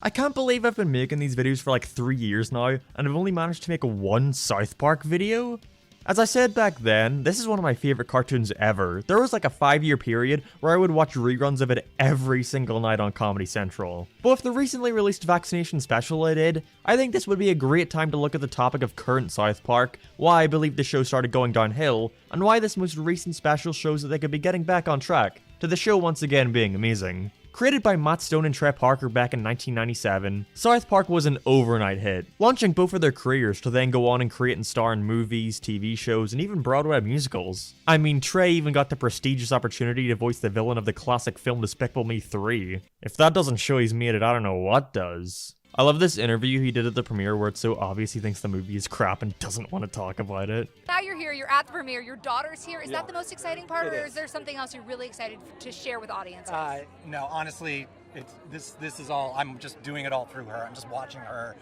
I can't believe I've been making these videos for like 3 years now, and I've only managed to make one South Park video. As I said back then, this is one of my favorite cartoons ever. There was like a 5-year period where I would watch reruns of it every single night on Comedy Central. But with the recently released vaccination special I did, I think this would be a great time to look at the topic of current South Park, why I believe the show started going downhill, and why this most recent special shows that they could be getting back on track, to the show once again being amazing. Created by Matt Stone and Trey Parker back in 1997, South Park was an overnight hit, launching both of their careers to then go on and create and star in movies, TV shows, and even Broadway musicals. I mean, Trey even got the prestigious opportunity to voice the villain of the classic film Despicable Me 3. If that doesn't show he's made it, I don't know what does. I love this interview he did at the premiere where it's so obvious he thinks the movie is crap and doesn't want to talk about it. Now you're here, you're at the premiere, your daughter's here. Is that the most exciting part, or is there something else you're really excited to share with audiences? No, honestly, this is all, I'm just doing it all through her. I'm just watching her.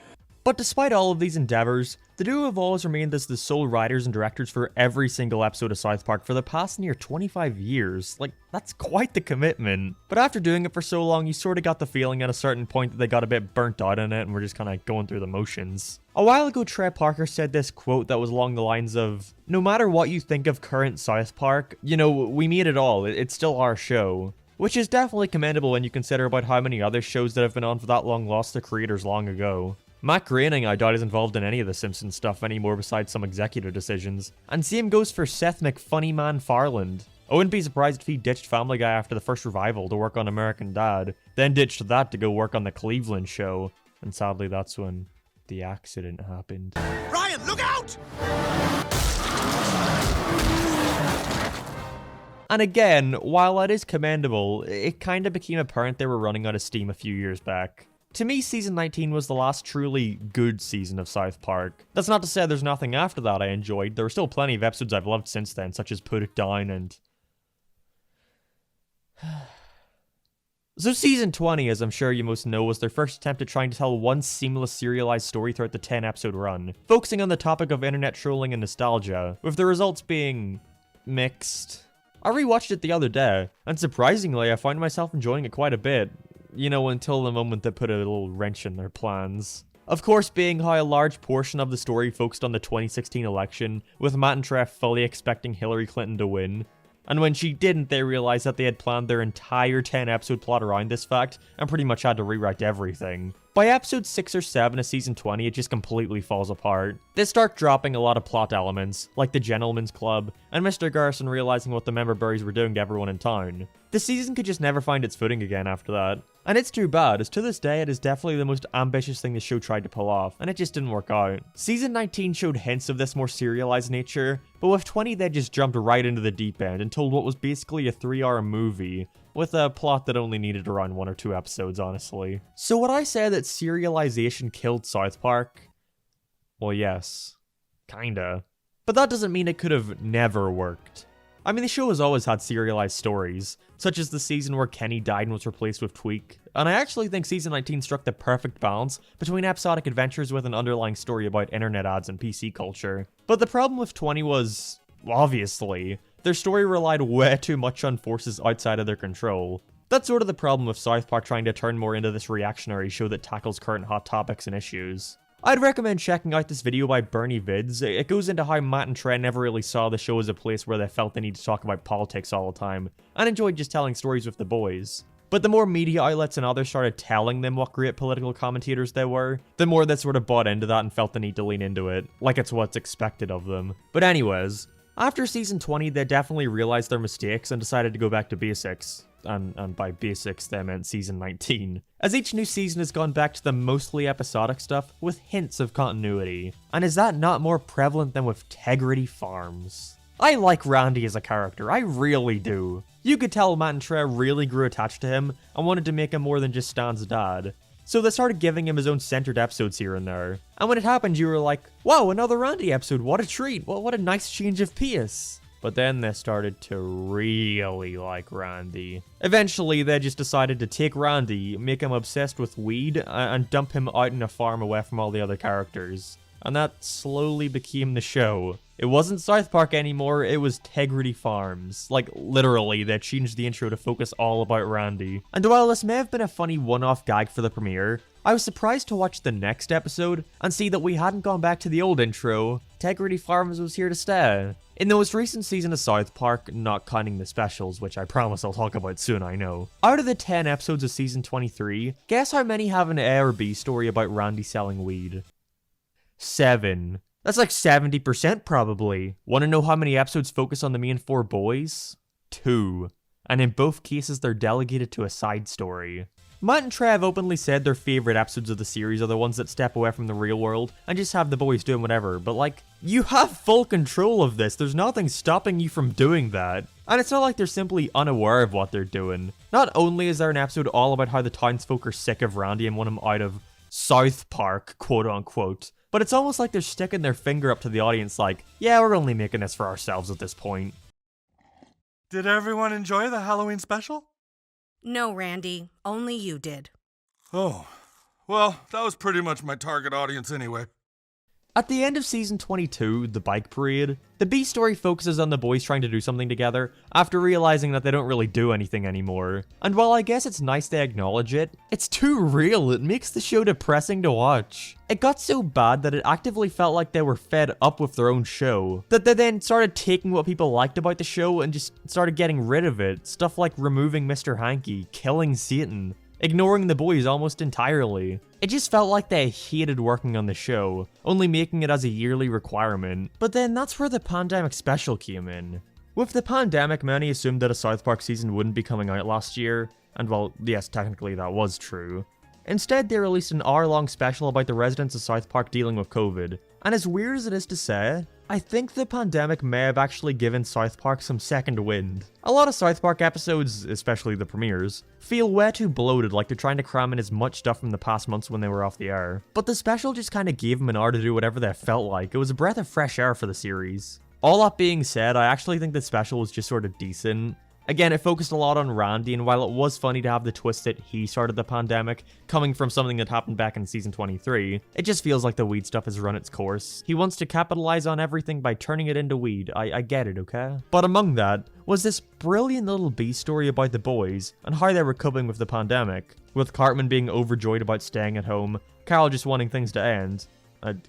But despite all of these endeavors, the duo have always remained as the sole writers and directors for every single episode of South Park for the past near 25 years. Like, that's quite the commitment. But after doing it for so long, you sort of got the feeling at a certain point that they got a bit burnt out in it and were just kind of going through the motions. A while ago, Trey Parker said this quote that was along the lines of, "No matter what you think of current South Park, you know, we made it all, it's still our show." Which is definitely commendable when you consider about how many other shows that have been on for that long lost their creators long ago. Matt Groening, I doubt, is involved in any of the Simpsons stuff anymore besides some executive decisions. And same goes for Seth MacFunnyman Farland. I wouldn't be surprised if he ditched Family Guy after the first revival to work on American Dad, then ditched that to go work on the Cleveland Show. And sadly, that's when the accident happened. Ryan, look out! And again, while that is commendable, it kinda became apparent they were running out of steam a few years back. To me, season 19 was the last truly good season of South Park. That's not to say there's nothing after that I enjoyed. There were still plenty of episodes I've loved since then, such as Put It Down and... So season 20, as I'm sure you most know, was their first attempt at trying to tell one seamless serialized story throughout the 10-episode run, focusing on the topic of internet trolling and nostalgia, with the results being... mixed. I rewatched it the other day, and surprisingly I found myself enjoying it quite a bit. You know, until the moment that put a little wrench in their plans. Of course, being how a large portion of the story focused on the 2016 election, with Matt and Trev fully expecting Hillary Clinton to win. And when she didn't, they realized that they had planned their entire 10-episode plot around this fact, and pretty much had to rewrite everything. By episode 6 or 7 of season 20, it just completely falls apart. They start dropping a lot of plot elements, like the Gentleman's Club, and Mr. Garrison realizing what the member berries were doing to everyone in town. The season could just never find its footing again after that. And it's too bad, as to this day it is definitely the most ambitious thing the show tried to pull off, and it just didn't work out. Season 19 showed hints of this more serialized nature, but with 20 they just jumped right into the deep end and told what was basically a 3-hour movie, with a plot that only needed around 1 or 2 episodes, honestly. So would I say that serialization killed South Park? Well, yes. Kinda. But that doesn't mean it could have never worked. I mean, the show has always had serialized stories, such as the season where Kenny died and was replaced with Tweek, and I actually think season 19 struck the perfect balance between episodic adventures with an underlying story about internet ads and PC culture. But the problem with 20 was, obviously, their story relied way too much on forces outside of their control. That's sort of the problem with South Park trying to turn more into this reactionary show that tackles current hot topics and issues. I'd recommend checking out this video by Bernie Vids. It goes into how Matt and Trey never really saw the show as a place where they felt they need to talk about politics all the time, and enjoyed just telling stories with the boys. But the more media outlets and others started telling them what great political commentators they were, the more they sort of bought into that and felt the need to lean into it, like it's what's expected of them. But anyways, after season 20 they definitely realized their mistakes and decided to go back to basics. And by basics, they meant season 19. As each new season has gone back to the mostly episodic stuff with hints of continuity. And is that not more prevalent than with Tegrity Farms? I like Randy as a character, I really do. You could tell Matt and Trey really grew attached to him and wanted to make him more than just Stan's dad. So they started giving him his own centered episodes here and there. And when it happened, you were like, wow, another Randy episode, what a treat, what a nice change of pace. But then they started to really like Randy. Eventually, they just decided to take Randy, make him obsessed with weed, and dump him out in a farm away from all the other characters. And that slowly became the show. It wasn't South Park anymore, it was Tegrity Farms. Like, literally, they changed the intro to focus all about Randy. And while this may have been a funny one-off gag for the premiere, I was surprised to watch the next episode and see that we hadn't gone back to the old intro. Integrity Farms was here to stay. In the most recent season of South Park, not counting the specials, which I promise I'll talk about soon, I know. Out of the 10 episodes of season 23, guess how many have an A or B story about Randy selling weed? 7. That's like 70% probably. Want to know how many episodes focus on the main 4 boys? 2. And in both cases, they're delegated to a side story. Matt and Trev openly said their favourite episodes of the series are the ones that step away from the real world and just have the boys doing whatever, but like, you have full control of this, there's nothing stopping you from doing that. And it's not like they're simply unaware of what they're doing. Not only is there an episode all about how the townsfolk are sick of Randy and want him out of South Park, quote unquote, but it's almost like they're sticking their finger up to the audience like, yeah, we're only making this for ourselves at this point. Did everyone enjoy the Halloween special? No, Randy. Only you did. Oh, well, that was pretty much my target audience anyway. At the end of season 22, The Bike Parade, the B story focuses on the boys trying to do something together after realizing that they don't really do anything anymore. And while I guess it's nice they acknowledge it, it's too real, it makes the show depressing to watch. It got so bad that it actively felt like they were fed up with their own show, that they then started taking what people liked about the show and just started getting rid of it, stuff like removing Mr. Hanky, killing Satan, ignoring the boys almost entirely. It just felt like they hated working on the show, only making it as a yearly requirement. But then that's where the pandemic special came in. With the pandemic, many assumed that a South Park season wouldn't be coming out last year, and well, yes, technically that was true. Instead, they released an hour-long special about the residents of South Park dealing with COVID. And as weird as it is to say, I think the pandemic may have actually given South Park some second wind. A lot of South Park episodes, especially the premieres, feel way too bloated, like they're trying to cram in as much stuff from the past months when they were off the air. But the special just kinda gave them an hour to do whatever they felt like. It was a breath of fresh air for the series. All that being said, I actually think the special was just sort of decent. Again, it focused a lot on Randy, and while it was funny to have the twist that he started the pandemic, coming from something that happened back in season 23, it just feels like the weed stuff has run its course. He wants to capitalize on everything by turning it into weed, I get it, okay? But among that, was this brilliant little B story about the boys, and how they were coping with the pandemic, with Cartman being overjoyed about staying at home, Carl just wanting things to end.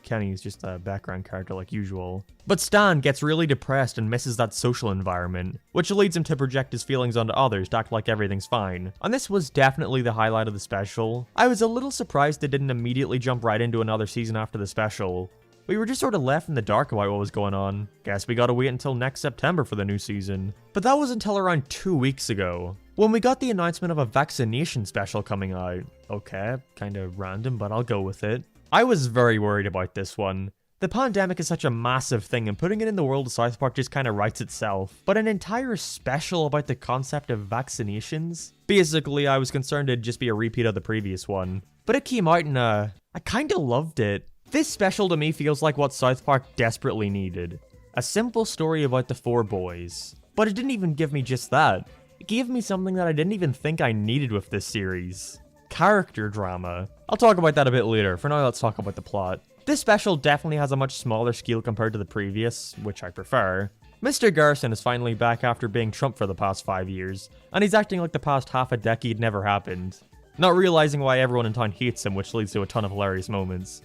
Kenny is just a background character like usual. But Stan gets really depressed and misses that social environment, which leads him to project his feelings onto others to act like everything's fine. And this was definitely the highlight of the special. I was a little surprised they didn't immediately jump right into another season after the special. We were just sort of left in the dark about what was going on. Guess we gotta wait until next September for the new season. But that was until around 2 weeks ago, when we got the announcement of a vaccination special coming out. Okay, kinda random, but I'll go with it. I was very worried about this one. The pandemic is such a massive thing, and putting it in the world of South Park just kinda writes itself. But an entire special about the concept of vaccinations? Basically, I was concerned it'd just be a repeat of the previous one. But it came out and I kinda loved it. This special to me feels like what South Park desperately needed. A simple story about the 4 boys. But it didn't even give me just that. It gave me something that I didn't even think I needed with this series. Character drama. I'll talk about that a bit later. For now, let's talk about the plot. This special definitely has a much smaller scale compared to the previous, which I prefer. Mr. Garrison is finally back after being Trump for the past 5 years, and he's acting like the past half a decade never happened. Not realizing why everyone in town hates him, which leads to a ton of hilarious moments.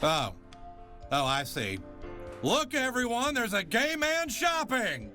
Oh, I see. Look, everyone, there's a gay man shopping!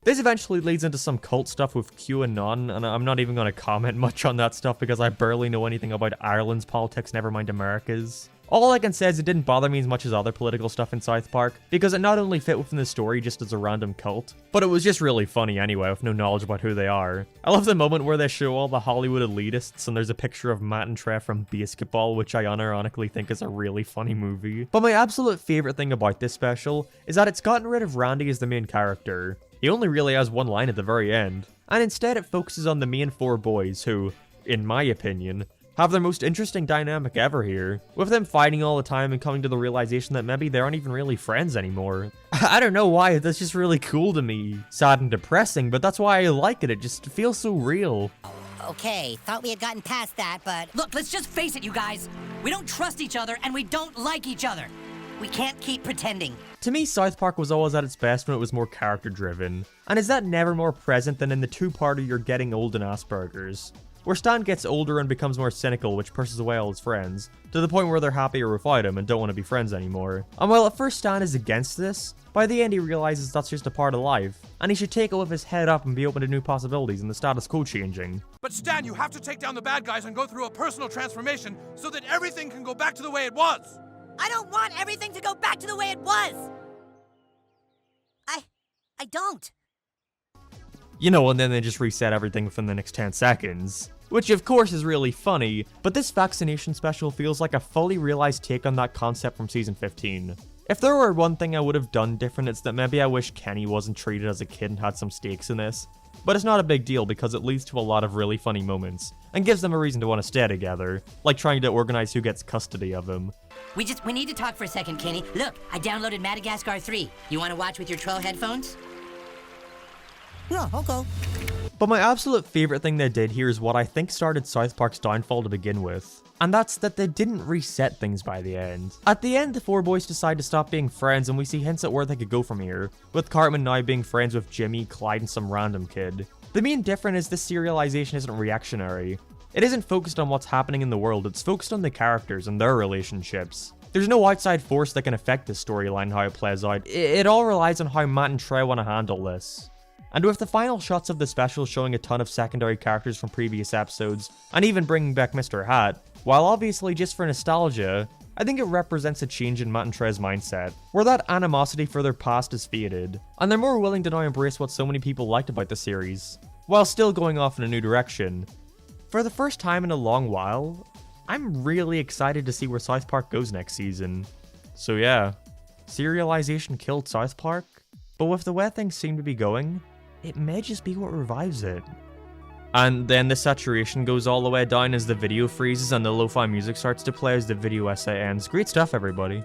This eventually leads into some cult stuff with QAnon, and I'm not even going to comment much on that stuff because I barely know anything about Ireland's politics, never mind America's. All I can say is it didn't bother me as much as other political stuff in South Park, because it not only fit within the story just as a random cult, but it was just really funny anyway with no knowledge about who they are. I love the moment where they show all the Hollywood elitists and there's a picture of Matt and Trev from Basketball, which I unironically think is a really funny movie. But my absolute favorite thing about this special is that it's gotten rid of Randy as the main character. He only really has one line at the very end, and instead it focuses on the main 4 boys who, in my opinion, have their most interesting dynamic ever here, with them fighting all the time and coming to the realization that maybe they aren't even really friends anymore. I don't know why, that's just really cool to me. Sad and depressing, but that's why I like it, it just feels so real. Okay, thought we had gotten past that, but... Look, let's just face it, you guys. We don't trust each other, and we don't like each other. We can't keep pretending. To me, South Park was always at its best when it was more character-driven. And is that never more present than in the 2-parter You're Getting Old and Asperger's? where Stan gets older and becomes more cynical, which pushes away all his friends, to the point where they're happier without him and don't want to be friends anymore. And while at first Stan is against this, by the end he realizes that's just a part of life, and he should take it with his head up and be open to new possibilities and the status quo changing. But Stan, you have to take down the bad guys and go through a personal transformation so that everything can go back to the way it was. I don't want everything to go back to the way it was. I don't. You know, and then they just reset everything within the next 10 seconds. Which of course is really funny, but this vaccination special feels like a fully realized take on that concept from season 15. If there were one thing I would have done different, it's that maybe I wish Kenny wasn't treated as a kid and had some stakes in this. But it's not a big deal because it leads to a lot of really funny moments, and gives them a reason to want to stay together, like trying to organize who gets custody of him. We need to talk for a second, Kenny. Look, I downloaded Madagascar 3. You want to watch with your troll headphones? Yeah, okay. But my absolute favorite thing they did here is what I think started South Park's downfall to begin with. And that's that they didn't reset things by the end. At the end, the four boys decide to stop being friends and we see hints at where they could go from here, with Cartman now being friends with Jimmy, Clyde, and some random kid. The main difference is this serialization isn't reactionary. It isn't focused on what's happening in the world, it's focused on the characters and their relationships. There's no outside force that can affect this storyline and how it plays out. It all relies on how Matt and Trey want to handle this. And with the final shots of the special showing a ton of secondary characters from previous episodes, and even bringing back Mr. Hat, while obviously just for nostalgia, I think it represents a change in Matt and Trey's mindset, where that animosity for their past is faded, and they're more willing to now embrace what so many people liked about the series, while still going off in a new direction. For the first time in a long while, I'm really excited to see where South Park goes next season. So yeah, serialization killed South Park, but with the way things seem to be going, it may just be what revives it. And then the saturation goes all the way down as the video freezes and the lo-fi music starts to play as the video essay ends. Great stuff, everybody.